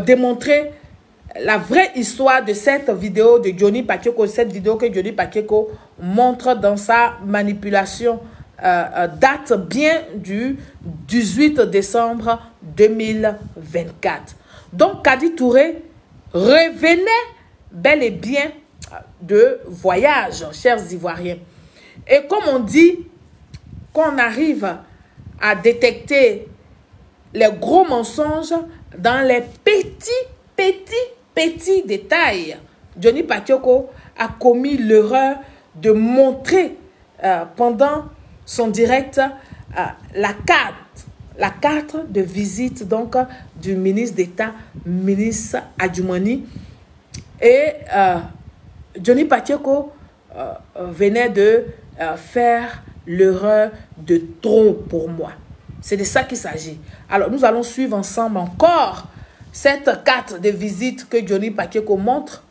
démontrer la vraie histoire de cette vidéo de Johnny Pacheco, cette vidéo que Johnny Pacheco montre dans sa manipulation, date bien du 18 décembre 2024. Donc, Kadi Touré revenait bel et bien de voyage, chers Ivoiriens. Et comme on dit, qu'on arrive à détecter les gros mensonges dans les petits détails, Johnny Pacheco a commis l'erreur de montrer pendant son direct la carte de visite donc du ministre d'État, ministre Adjumani. Et Johnny Pacheco venait de faire l'erreur de trop pour moi. C'est de ça qu'il s'agit. Alors, nous allons suivre ensemble encore cette carte de visite que Johnny Pacheco montre.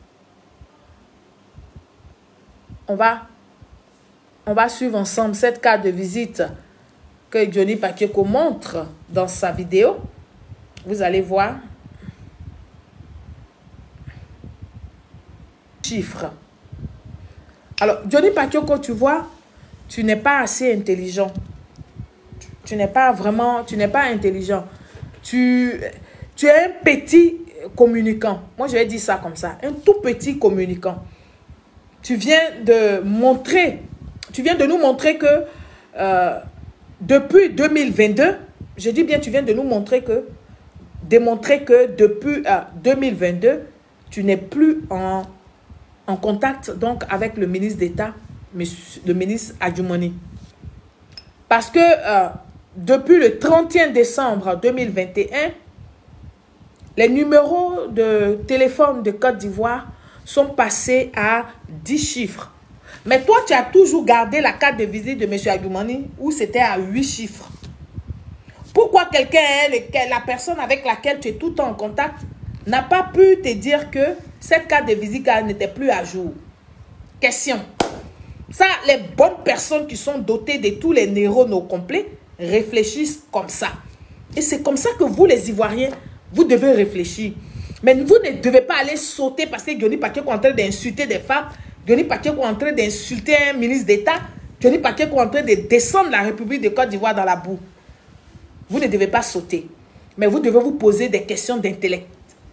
On va suivre ensemble cette carte de visite que Johnny Pacheco montre dans sa vidéo. Vous allez voir. Chiffres. Alors, Johnny Pacheco, tu vois, tu n'es pas assez intelligent. Tu n'es pas intelligent. Tu es un petit communicant. Moi, je vais dire ça comme ça. Un tout petit communicant. Tu viens de nous montrer que depuis 2022, je dis bien, tu viens de nous démontrer que depuis 2022, tu n'es plus en contact donc avec le ministre d'État, le ministre Adjumani. Parce que depuis le 31 décembre 2021, les numéros de téléphone de Côte d'Ivoire sont passés à 10 chiffres. Mais toi, tu as toujours gardé la carte de visite de M. Adjumani où c'était à 8 chiffres. Pourquoi la personne avec laquelle tu es tout le temps en contact, n'a pas pu te dire que cette carte de visite n'était plus à jour? Question. Ça, les bonnes personnes qui sont dotées de tous les neurones au complet réfléchissent comme ça. Et c'est comme ça que vous, les Ivoiriens, vous devez réfléchir. Mais vous ne devez pas aller sauter parce que Johnny Pacheco est en train d'insulter des femmes. Johnny Pacheco est en train d'insulter un ministre d'État. Johnny Pacheco est en train de descendre la République de Côte d'Ivoire dans la boue. Vous ne devez pas sauter. Mais vous devez vous poser des questions d'intellect.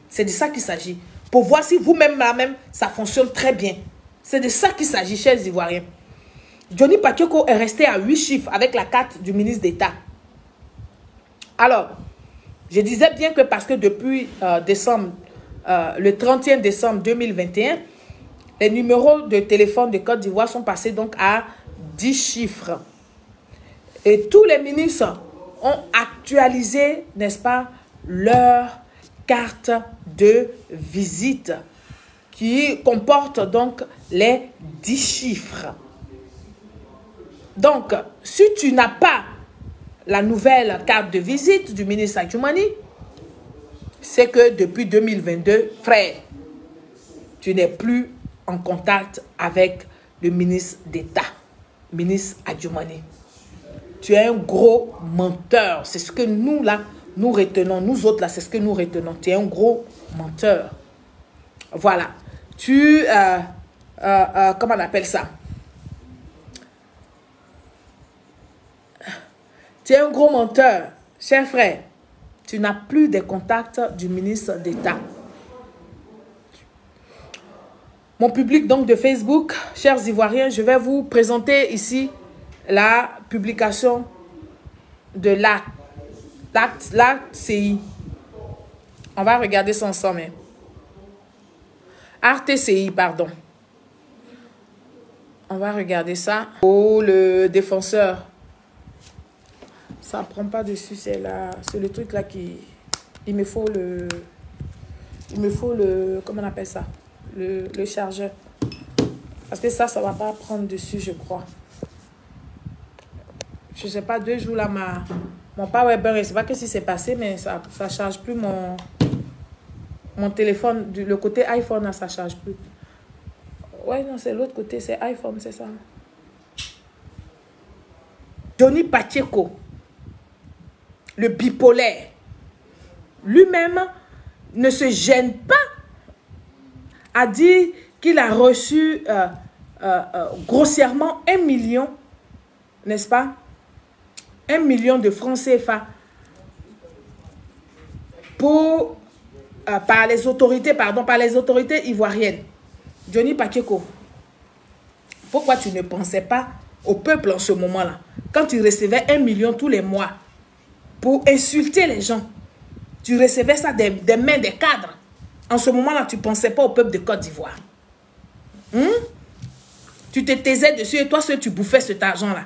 C'est de ça qu'il s'agit. Pour voir si vous-même, là-même, ça fonctionne très bien. C'est de ça qu'il s'agit, chers Ivoiriens. Johnny Pacheco est resté à 8 chiffres avec la carte du ministre d'État. Alors, je disais bien que parce que depuis le 31 décembre 2021, les numéros de téléphone de Côte d'Ivoire sont passés donc à 10 chiffres. Et tous les ministres ont actualisé, n'est-ce pas, leur carte de visite qui comporte donc les 10 chiffres. Donc, si tu n'as pas la nouvelle carte de visite du ministre Adjumani, c'est que depuis 2022, frère, tu n'es plus en contact avec le ministre d'État, ministre Adjumani. Tu es un gros menteur. C'est ce que nous, là, nous retenons. Nous autres, là, c'est ce que nous retenons. Tu es un gros menteur. Voilà. Comment on appelle ça? Tu es un gros menteur. Cher frère, tu n'as plus de contacts du ministre d'État. Mon public donc de Facebook, chers Ivoiriens, je vais vous présenter ici la publication de l'ACTCI. On va regarder ça ensemble. RTCI, pardon. On va regarder ça. Oh, le défenseur. Ça ne prend pas dessus, c'est le truc là qui... Il me faut le... Comment on appelle ça? Le chargeur. Parce que ça ne va pas prendre dessus, je crois. Je ne sais pas, 2 jours là, mon powerbank, je ne sais pas ce qui s'est passé, mais ça ne charge plus mon téléphone. Le côté iPhone, là, ça ne charge plus. Ouais, non, c'est l'autre côté, c'est iPhone, c'est ça. Johnny Pacheco, le bipolaire, lui-même ne se gêne pas à dire qu'il a reçu grossièrement 1 million, n'est-ce pas? 1 million de francs CFA pour, par les autorités ivoiriennes. Johnny Pacheco, pourquoi tu ne pensais pas au peuple en ce moment-là? Quand tu recevais 1 million tous les mois pour insulter les gens, tu recevais ça des mains des cadres. En ce moment-là, tu ne pensais pas au peuple de Côte d'Ivoire. Tu te taisais dessus et toi seul, tu bouffais cet argent-là.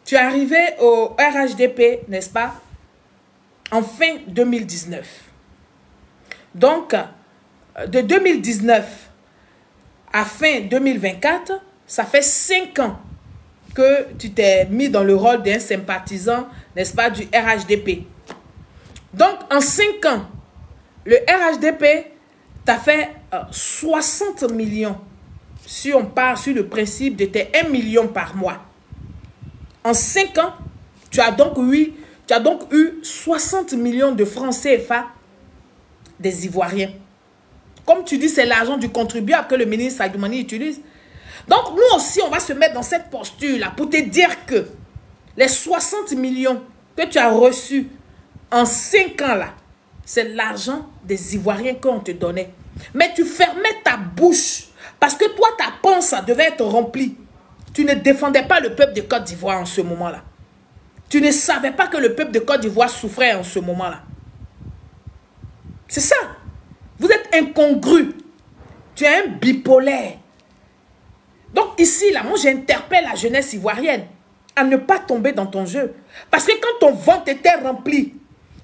Tu es arrivé au RHDP, n'est-ce pas, en fin 2019. Donc, de 2019 à fin 2024, ça fait 5 ans que tu t'es mis dans le rôle d'un sympathisant, n'est-ce pas, du RHDP. Donc, en 5 ans, le RHDP t'a fait 60 millions. Si on part sur le principe de tes 1 million par mois. En 5 ans, tu as donc eu 60 millions de francs CFA des Ivoiriens. Comme tu dis, c'est l'argent du contribuable que le ministre Adoumani utilise. Donc, nous aussi, on va se mettre dans cette posture-là pour te dire que les 60 millions que tu as reçus en 5 ans, là, c'est l'argent des Ivoiriens qu'on te donnait. Mais tu fermais ta bouche parce que toi, ta panse devait être remplie. Tu ne défendais pas le peuple de Côte d'Ivoire en ce moment-là. Tu ne savais pas que le peuple de Côte d'Ivoire souffrait en ce moment-là. C'est ça. Vous êtes incongru. Tu es un bipolaire. Donc ici, là, moi, j'interpelle la jeunesse ivoirienne à ne pas tomber dans ton jeu. Parce que quand ton ventre était rempli,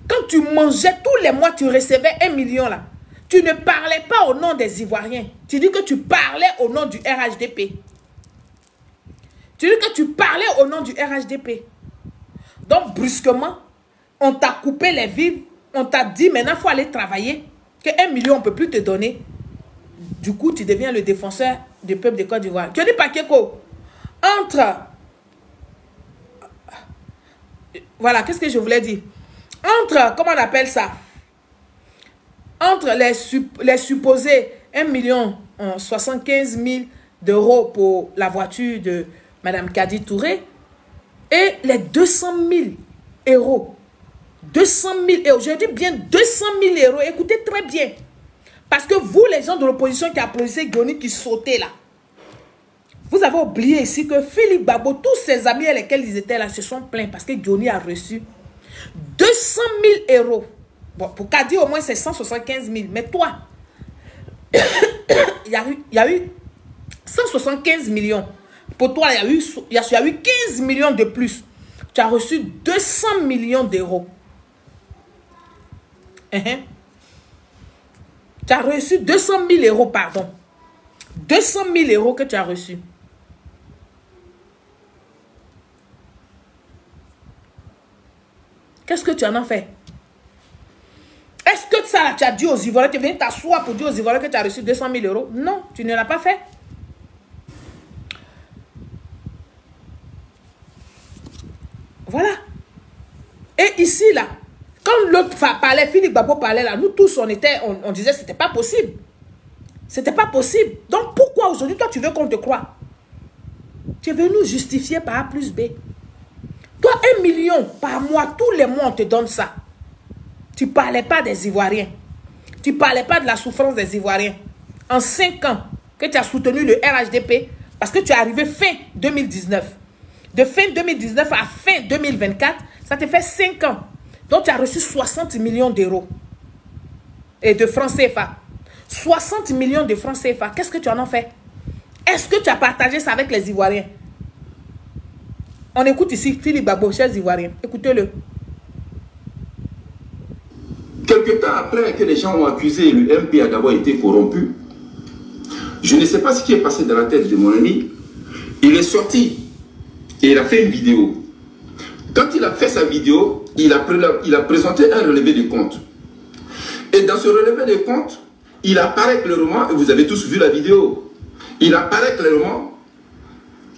quand tu mangeais tous les mois, tu recevais 1 million là. Tu ne parlais pas au nom des Ivoiriens. Tu dis que tu parlais au nom du RHDP. Tu dis que tu parlais au nom du RHDP. Donc, brusquement, on t'a coupé les vivres. On t'a dit, maintenant, il faut aller travailler. Que 1 million, on ne peut plus te donner. Du coup, tu deviens le défenseur du peuple de Côte d'Ivoire. Johnny Pacheco, voilà, qu'est-ce que je voulais dire? Comment on appelle ça? Entre les supposés 1,75 million pour la voiture de Mme Kadi Touré et les 200 000 euros. 200 000 euros. Je dis bien 200 000 euros. Écoutez très bien. Parce que vous, les gens de l'opposition qui applaudissaient Johnny, qui sautaient là, vous avez oublié ici que Philippe Babo, tous ses amis avec lesquels ils étaient là, se sont plaints parce que Johnny a reçu 200 000 euros. Bon, pour Kadi, au moins, c'est 175 000. Mais toi, il y a eu 175 millions. Pour toi, il y a eu 15 millions de plus. Tu as reçu 200 millions d'euros. Tu as reçu 200 000 euros, pardon. 200 000 euros que tu as reçus. Qu'est-ce que tu en as fait? Est-ce que ça, tu as dit aux Ivoiriens, tu es venu t'asseoir pour dire aux Ivoiriens que tu as reçu 200 000 euros? Non, tu ne l'as pas fait. Voilà. Et ici, là, quand l'autre parlait, Philippe Babo parlait, là, nous tous, on disait que ce n'était pas possible. C'était pas possible. Donc, pourquoi aujourd'hui, toi, tu veux qu'on te croie? Tu es venu justifier par A plus B. Toi, 1 million par mois, tous les mois, on te donne ça. Tu ne parlais pas des Ivoiriens. Tu ne parlais pas de la souffrance des Ivoiriens. En 5 ans que tu as soutenu le RHDP, parce que tu es arrivé fin 2019. De fin 2019 à fin 2024, ça te fait 5 ans. Donc, tu as reçu 60 millions d'euros et de francs CFA. 60 millions de francs CFA. Qu'est-ce que tu en as fait? Est-ce que tu as partagé ça avec les Ivoiriens? On écoute ici Philippe Babo, chers Ivoiriens. Écoutez-le. Quelque temps après que les gens ont accusé le MPA d'avoir été corrompu, je ne sais pas ce qui est passé dans la tête de mon ami. Il est sorti et il a fait une vidéo. Quand il a fait sa vidéo, il a présenté un relevé de compte. Et dans ce relevé de compte, il apparaît clairement, et vous avez tous vu la vidéo, il apparaît clairement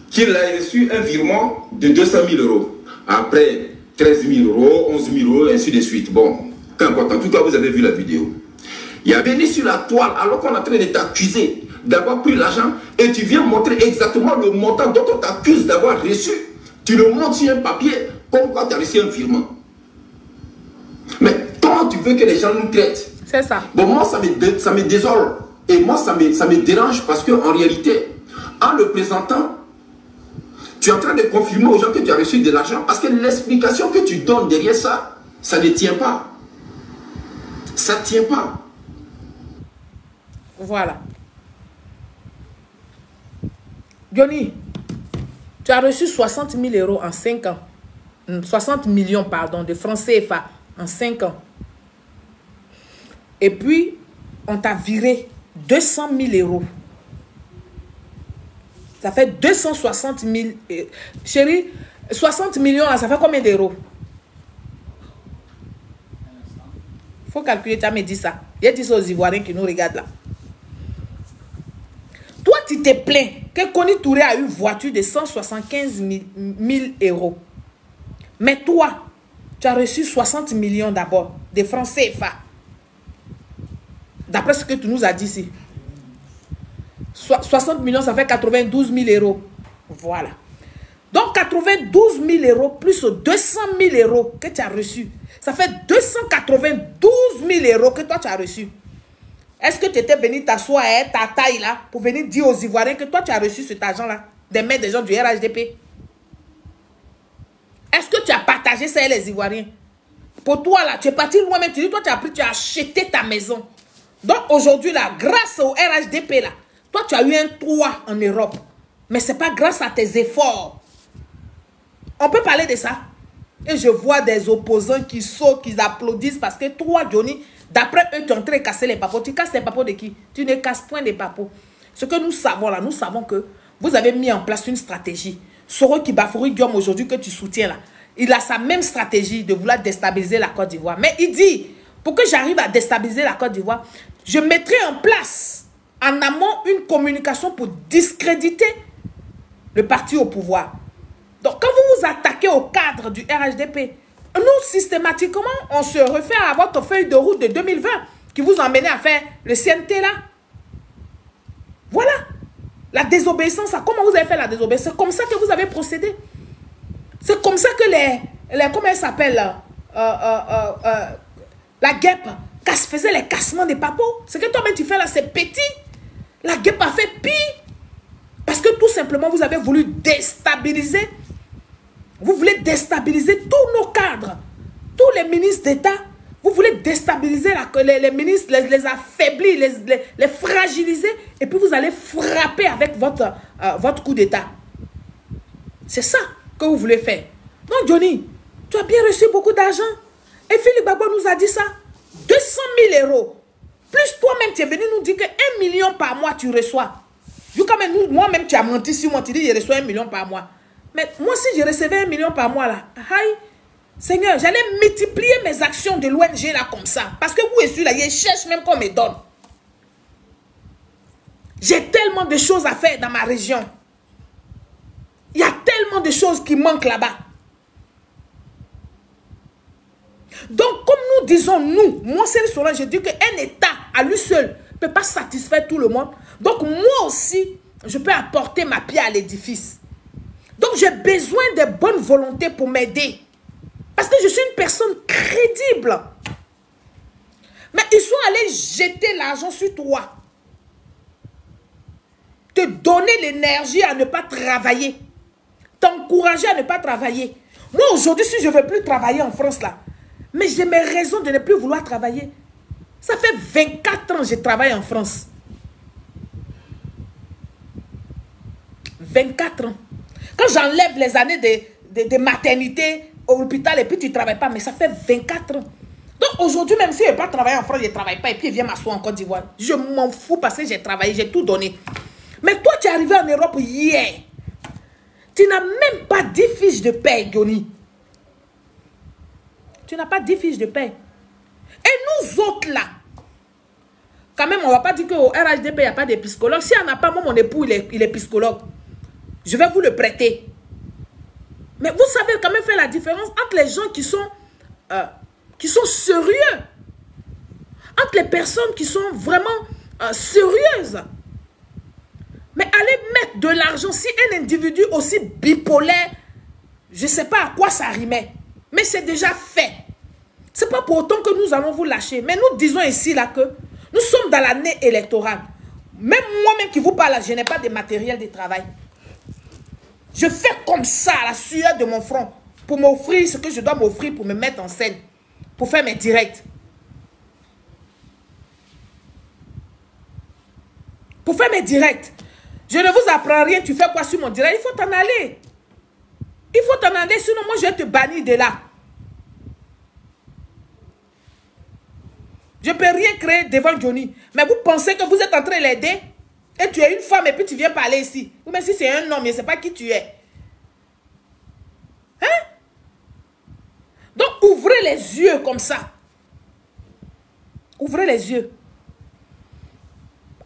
qu'il a reçu un virement de 200 000 euros. Après, 13 000 euros, 11 000 euros, ainsi de suite. Bon, qu'importe. En tout cas, vous avez vu la vidéo. Il y a venu sur la toile, alors qu'on est en train de t'accuser d'avoir pris l'argent, et tu viens montrer exactement le montant dont on t'accuse d'avoir reçu. Tu le montres sur un papier, comme quand tu as reçu un virement. Mais comment tu veux que les gens nous traitent? C'est ça. Bon, moi, ça me désole. Et moi, ça me dérange parce qu'en réalité, en le présentant, tu es en train de confirmer aux gens que tu as reçu de l'argent parce que l'explication que tu donnes derrière ça, ça ne tient pas. Ça ne tient pas. Voilà. Johnny, tu as reçu 60 000 euros en 5 ans. 60 millions, pardon, de francs CFA en 5 ans. Et puis, on t'a viré 200 000 euros. Ça fait 260 000. Chérie, 60 millions, là, ça fait combien d'euros? Il faut calculer, tu as me dit ça. Il y a des aux Ivoiriens qui nous regardent là. Toi, tu te plains que Kony Touré a une voiture de 175 000 euros. Mais toi, tu as reçu 60 millions d'abord, de francs CFA. D'après ce que tu nous as dit ici. 60 millions, ça fait 92 000 euros. Voilà. Donc, 92 000 euros plus 200 000 euros que tu as reçus. Ça fait 292 000 euros que toi, tu as reçus. Est-ce que tu étais venu t'asseoir à ta taille là pour venir dire aux Ivoiriens que toi, tu as reçu cet argent-là des mains des gens du RHDP? Est-ce que tu as partagé ça avec les Ivoiriens? Pour toi, là, tu es parti loin, même tu dis, toi, tu as pris, tu as acheté ta maison. Donc, aujourd'hui, là, grâce au RHDP, là, toi, tu as eu un toit en Europe. Mais ce n'est pas grâce à tes efforts. On peut parler de ça. Et je vois des opposants qui sautent, qui applaudissent parce que toi, Johnny, d'après eux, tu es en train de casser les papeaux. Tu casses les papeaux de qui? Tu ne casses point les papeaux. Ce que nous savons là, nous savons que vous avez mis en place une stratégie. Soro Kibafouri Guillaume aujourd'hui que tu soutiens là, il a sa même stratégie de vouloir déstabiliser la Côte d'Ivoire. Mais il dit, pour que j'arrive à déstabiliser la Côte d'Ivoire, je mettrai en place en amont une communication pour discréditer le parti au pouvoir. Donc, quand vous vous attaquez au cadre du RHDP, nous, systématiquement, on se réfère à votre feuille de route de 2020 qui vous emmenait à faire le CNT là. Voilà. La désobéissance, comment vous avez fait la désobéissance? C'est comme ça que vous avez procédé. C'est comme ça que les comment elle s'appelle la guêpe faisait les cassements des papeaux. Ce que toi-même tu fais là, c'est petit. La guêpe a fait pire. Parce que tout simplement, vous avez voulu déstabiliser. Vous voulez déstabiliser tous nos cadres. Tous les ministres d'État. Vous voulez déstabiliser les ministres, les affaiblir, les fragiliser. Et puis vous allez frapper avec votre coup d'État. C'est ça que vous voulez faire. Non, Johnny, tu as bien reçu beaucoup d'argent. Et Philippe Babo nous a dit ça. 200 000 euros. Plus toi-même, tu es venu nous dire que 1 million par mois, tu reçois. Moi-même, tu as menti sur moi. Tu dis, je reçois 1 million par mois. Mais moi, si je recevais 1 million par mois, là, aïe, Seigneur, j'allais multiplier mes actions de l'ONG là comme ça. Parce que vous êtes là, je cherche même qu'on me donne. J'ai tellement de choses à faire dans ma région. Il y a tellement de choses qui manquent là-bas. Donc, comme nous disons, nous, moi, c'est cela, je dis qu'un État à lui seul ne peut pas satisfaire tout le monde. Donc, moi aussi, je peux apporter ma pierre à l'édifice. Donc, j'ai besoin de bonne volonté pour m'aider. Parce que je suis une personne crédible. Mais ils sont allés jeter l'argent sur toi. Te donner l'énergie à ne pas travailler. T'encourager à ne pas travailler. Moi, aujourd'hui, si je ne veux plus travailler en France, là, mais j'ai mes raisons de ne plus vouloir travailler. Ça fait 24 ans que je travaille en France. 24 ans. Quand j'enlève les années de maternité au hôpital et puis tu ne travailles pas, mais ça fait 24 ans. Donc aujourd'hui, même si je ne vais pas travailler en France, je ne travaille pas et puis je viens m'asseoir en Côte d'Ivoire. Je m'en fous parce que j'ai travaillé, j'ai tout donné. Mais toi, tu es arrivé en Europe hier. Tu n'as même pas 10 fiches de paie, Johnny. Tu n'as pas 10 fiches de paie. Et nous autres là, quand même, on ne va pas dire qu'au RHDP, il n'y a pas de psychologue. Si on n'a pas, moi, mon époux, il est psychologue. Je vais vous le prêter. Mais vous savez quand même faire la différence entre les gens qui sont sérieux. Entre les personnes qui sont vraiment sérieuses. Mais allez mettre de l'argent, si un individu aussi bipolaire, je ne sais pas à quoi ça rimait, mais c'est déjà fait. Ce n'est pas pour autant que nous allons vous lâcher. Mais nous disons ici là que nous sommes dans l'année électorale. Même moi-même qui vous parle, je n'ai pas de matériel de travail. Je fais comme ça, à la sueur de mon front, pour m'offrir ce que je dois m'offrir pour me mettre en scène, pour faire mes directs. Pour faire mes directs. Je ne vous apprends rien, tu fais quoi sur mon direct? Il faut t'en aller. Il faut t'en aller, sinon moi je vais te bannir de là. Je ne peux rien créer devant Johnny. Mais vous pensez que vous êtes en train de l'aider? Et tu es une femme et puis tu viens parler ici. Ou même si c'est un homme, je ne sais pas qui tu es. Hein? Donc ouvrez les yeux comme ça. Ouvrez les yeux.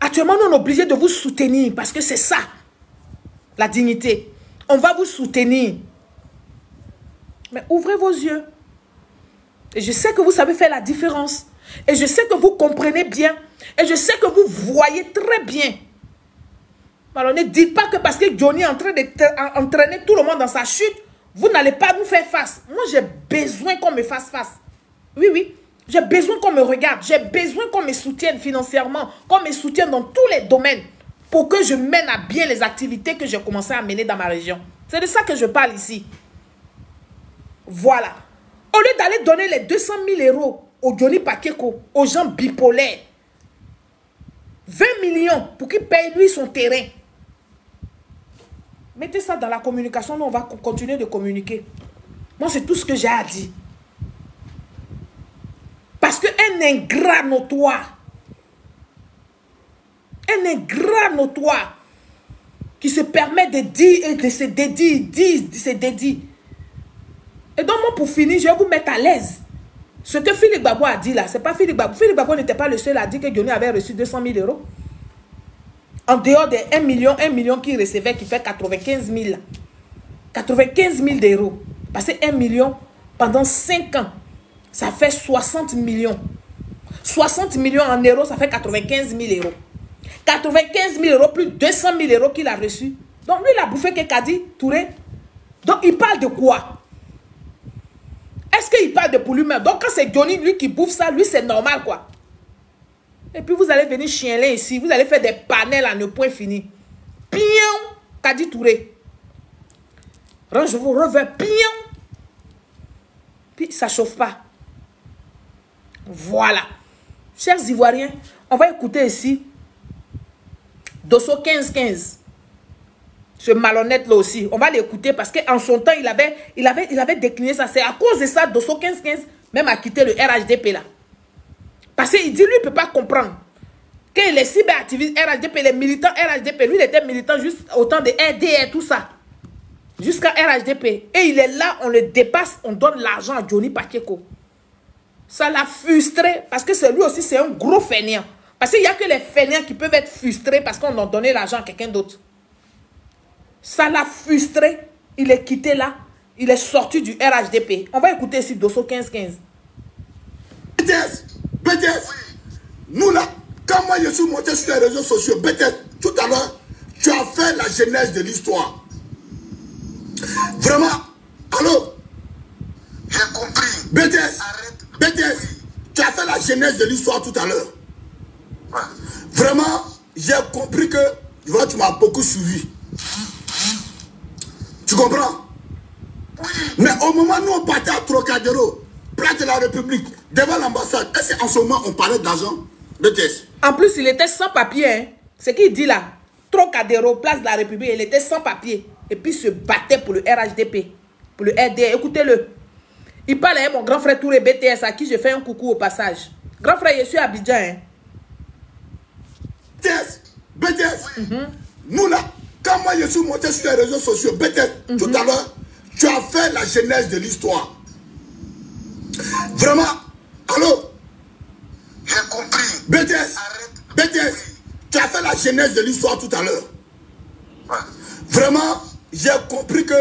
Actuellement, nous, on est obligé de vous soutenir parce que c'est ça, la dignité. On va vous soutenir. Mais ouvrez vos yeux. Et je sais que vous savez faire la différence. Et je sais que vous comprenez bien. Et je sais que vous voyez très bien. Alors ne dites pas que parce que Johnny est en train d'entraîner tout le monde dans sa chute, vous n'allez pas nous faire face. Moi, j'ai besoin qu'on me fasse face. Oui, oui. J'ai besoin qu'on me regarde. J'ai besoin qu'on me soutienne financièrement. Qu'on me soutienne dans tous les domaines. Pour que je mène à bien les activités que j'ai commencé à mener dans ma région. C'est de ça que je parle ici. Voilà. Au lieu d'aller donner les 200 000 € au Johnny Pakeko, aux gens bipolaires, 20 millions pour qu'il paye lui son terrain. Mettez ça dans la communication. Nous, on va continuer de communiquer. Moi, c'est tout ce que j'ai à dire. Parce qu'un ingrat notoire, qui se permet de dire et de se dédier, Et donc, moi, pour finir, je vais vous mettre à l'aise. Ce que Philippe Gbagbo a dit là, c'est pas Philippe Gbagbo. Philippe Gbagbo n'était pas le seul à dire que Johnny avait reçu 200 000 €. En dehors des 1 million qu'il recevait, qui fait 95 000. 95 000 €. Parce que 1 million, pendant 5 ans, ça fait 60 millions. 60 millions en euros, ça fait 95 000 €. 95 000 € plus 200 000 € qu'il a reçu. Donc lui, il a bouffé que Kadi Touré. Donc il parle de quoi? Est-ce qu'il parle de pour lui-même? Donc quand c'est Johnny, lui, qui bouffe ça, lui, c'est normal, quoi. Et puis vous allez venir chienler ici. Vous allez faire des panels à ne point fini. Pion, Kadi Touré. Je vous reviens, pion. Puis ça ne chauffe pas. Voilà. Chers Ivoiriens, on va écouter ici Dosso 15-15. Ce malhonnête là aussi. On va l'écouter parce qu'en son temps, il avait décliné ça. C'est à cause de ça, Dosso 15-15 même a quitté le RHDP là. Parce qu'il dit, lui, il ne peut pas comprendre que les cyberactivistes RHDP, les militants RHDP, lui, il était militant juste au temps de RDR, tout ça. Jusqu'à RHDP. Et il est là, on le dépasse, on donne l'argent à Johnny Pakeko. Ça l'a frustré parce que lui aussi, c'est un gros fainéant. Parce qu'il n'y a que les fainéants qui peuvent être frustrés parce qu'on a donné l'argent à quelqu'un d'autre. Ça l'a frustré. Il est quitté là. Il est sorti du RHDP. On va écouter ici Dosso 15-15. BTS, nous là, quand moi je suis monté sur les réseaux sociaux, BTS, tout à l'heure, tu as fait la genèse de l'histoire. Vraiment, allô? J'ai compris. BTS, Arrête. BTS, tu as fait la genèse de l'histoire tout à l'heure. Ouais. Vraiment, j'ai compris que tu m'as beaucoup suivi. Tu comprends? Oui. Mais au moment où nous on partait à Trocadéro, place de la République, devant l'ambassade, est-ce qu'en ce moment on parlait d'argent? BTS. En plus, il était sans papier. Hein. Ce qu'il dit là, Trocadéro, place de la République, il était sans papier. Et puis il se battait pour le RHDP, pour le RDR. Écoutez-le. Il parle à mon grand frère Touré BTS, à qui je fais un coucou au passage. Grand frère, je suis à Abidjan. Hein. BTS, nous là, quand moi je suis monté sur les réseaux sociaux, BTS, tout à l'heure, tu as fait la genèse de l'histoire. Vraiment, allô? J'ai compris. BTS, Arrête. BTS, tu as fait la genèse de l'histoire tout à l'heure. Ouais. Vraiment, j'ai compris que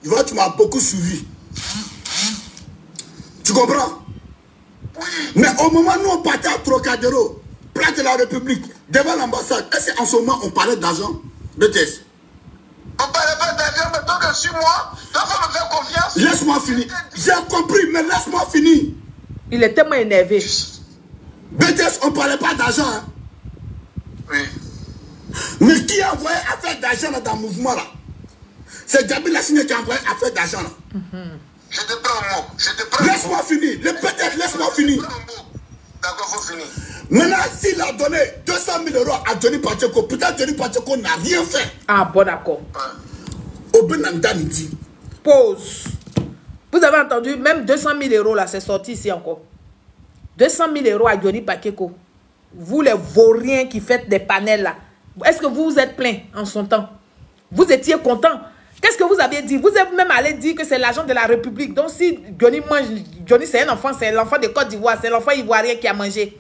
Je vois que tu m'as beaucoup suivi. Tu comprends? Oui. Mais au moment où on partait à Trocadéro, place de la République, devant l'ambassade, est-ce qu'en ce moment on parlait d'argent? BTS. On ne parlait pas d'argent, mais toi que suis-moi, toi faut me faire confiance. Laisse-moi finir. J'ai compris, mais laisse-moi finir. Il est tellement énervé. BTS, on ne parlait pas d'argent. Hein. Oui. Mais qui a envoyé affaire d'argent dans le mouvement là? C'est Gabi Lassine qui a envoyé affaire d'argent là. Je te prends un mot. Je te prends un mot. Laisse-moi finir. Le BTS, laisse-moi finir. D'accord, faut finir. Maintenant, s'il a donné 200 000 € à Johnny Pacheco, peut-être Johnny Pacheco n'a rien fait. Ah, bon, d'accord. Au Benangdani dit. Pause. Vous avez entendu, même 200 000 € là, c'est sorti ici encore. 200 000 € à Johnny Pacheco. Vous les vauriens qui faites des panels là. Est-ce que vous vous êtes plaint en son temps? Vous étiez content? Qu'est-ce que vous avez dit? Vous êtes même allé dire que c'est l'argent de la République. Donc si Johnny mange, Johnny c'est un enfant, c'est l'enfant de Côte d'Ivoire, c'est l'enfant ivoirien qui a mangé.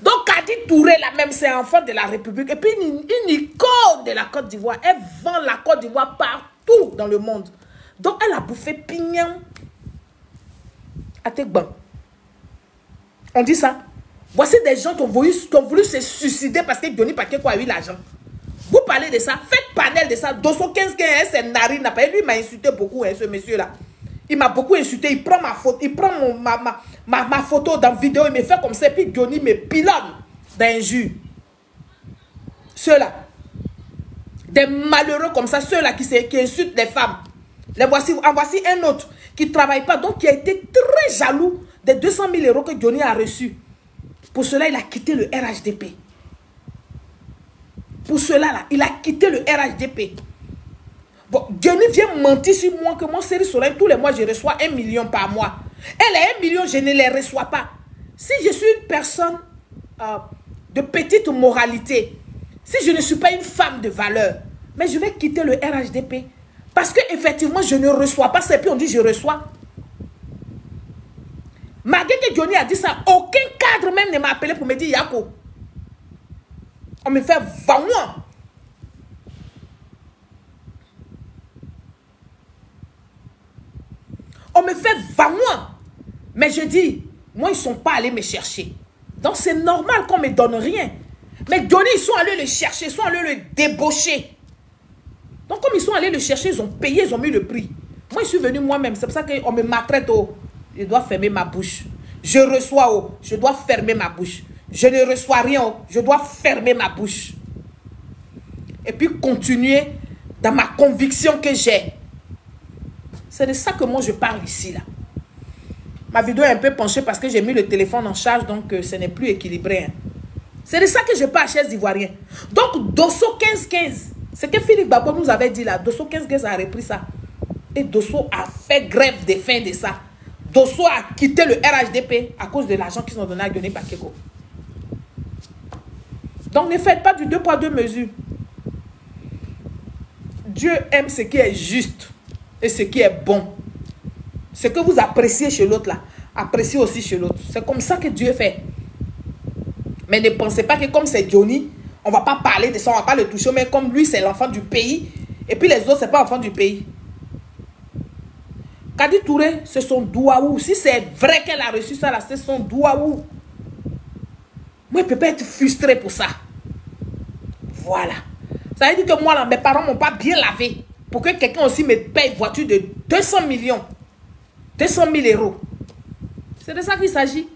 Donc Kadi Touré là même, c'est un enfant de la République. Et puis une icône de la Côte d'Ivoire. Elle vend la Côte d'Ivoire partout dans le monde. Donc elle a bouffé pignon. À Tegban. On dit ça. Voici des gens qui ont voulu se suicider parce que Johnny Pacheco a eu l'argent. Vous parlez de ça, faites panel de ça. Dosso 15 c'est Nari n'a pas. Lui m'a insulté beaucoup, hein, ce monsieur-là. Il m'a beaucoup insulté. Il prend ma photo, il prend ma photo dans la vidéo, il me fait comme ça. Puis Johnny me pilonne d'injures. Ceux-là. Des malheureux comme ça, ceux-là qui insultent les femmes. En voici un autre qui ne travaille pas, donc qui a été très jaloux des 200 000 € que Johnny a reçus. Pour cela, il a quitté le RHDP. Pour cela, là, il a quitté le RHDP. Bon, Johnny vient mentir sur moi que mon série Soleil, tous les mois, je reçois 1 million par mois. Elle a 1 million, je ne les reçois pas. Si je suis une personne de petite moralité, si je ne suis pas une femme de valeur, mais je vais quitter le RHDP. Parce qu'effectivement, je ne reçois pas. Et puis on dit je reçois. Malgré que Johnny a dit ça, aucun cadre même ne m'a appelé pour me dire Yako. On me fait vendre. On me fait vendre. Mais je dis, moi, ils ne sont pas allés me chercher. Donc, c'est normal qu'on ne me donne rien. Mais Johnny, ils sont allés le chercher, ils sont allés le débaucher. Donc, comme ils sont allés le chercher, ils ont payé, ils ont mis le prix. Moi, je suis venu moi-même. C'est pour ça qu'on me maltraite. Oh. Je dois fermer ma bouche. Je reçois. Oh. Je dois fermer ma bouche. Je ne reçois rien. Oh. Je dois fermer ma bouche. Et puis, continuer dans ma conviction que j'ai. C'est de ça que moi, je parle ici. Là. Ma vidéo est un peu penchée parce que j'ai mis le téléphone en charge. Donc, ce n'est plus équilibré. Hein. C'est de ça que je parle, chers Ivoiriens. Donc, Dosso 15-15. C'est que Philippe Babo nous avait dit là. Dosso 15-15 a repris ça. Et Dosso a fait grève de faim de ça. Dosso a quitté le RHDP à cause de l'argent qu'ils ont donné à Johnny Pacheco. Donc, ne faites pas du 2 poids 2 mesures. Dieu aime ce qui est juste et ce qui est bon. Ce que vous appréciez chez l'autre là, appréciez aussi chez l'autre. C'est comme ça que Dieu fait. Mais ne pensez pas que comme c'est Johnny, on ne va pas parler de ça, on ne va pas le toucher. Mais comme lui, c'est l'enfant du pays. Et puis les autres, ce n'est pas l'enfant du pays. Kadi Touré, c'est son douaou. Si c'est vrai qu'elle a reçu ça là, c'est son douaou. Moi, je ne peux pas être frustré pour ça. Voilà. Ça veut dire que moi, là, mes parents ne m'ont pas bien lavé. Pour que quelqu'un aussi me paye une voiture de 200 millions. 200 000 €. C'est de ça qu'il s'agit.